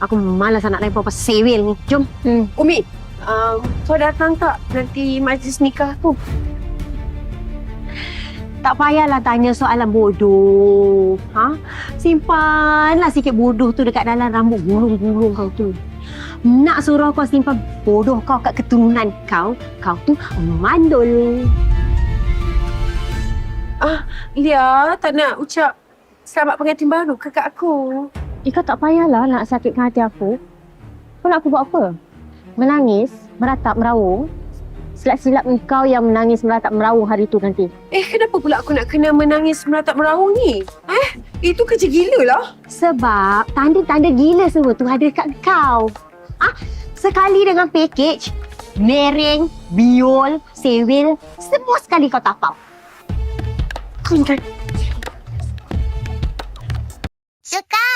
Aku malas nak lain apa sewil ni. Jom. Umi, kau datang tak nanti majlis nikah tu? Tak payahlah tanya soalan bodoh. Simpanlah sikit bodoh tu dekat dalam rambut gulung-gulung kau tu. Nak suruh kau simpan bodoh kau kat keturunan kau, kau tu mandul. Lia tak nak ucap selamat pengantin baru ke kat aku. Kau tak payahlah nak sakitkan hati aku. Kau nak aku buat apa? Menangis, meratap, meraung. Silap-silap engkau yang menangis, meratap, meraung hari tu nanti. Kenapa pula aku nak kena menangis meratap meraung ni? Itu kerja gila lah. Sebab tanda-tanda gila semua tu ada kat kau. Sekali dengan package, mereng, biol, sewil, semua sekali kau tapau. Suka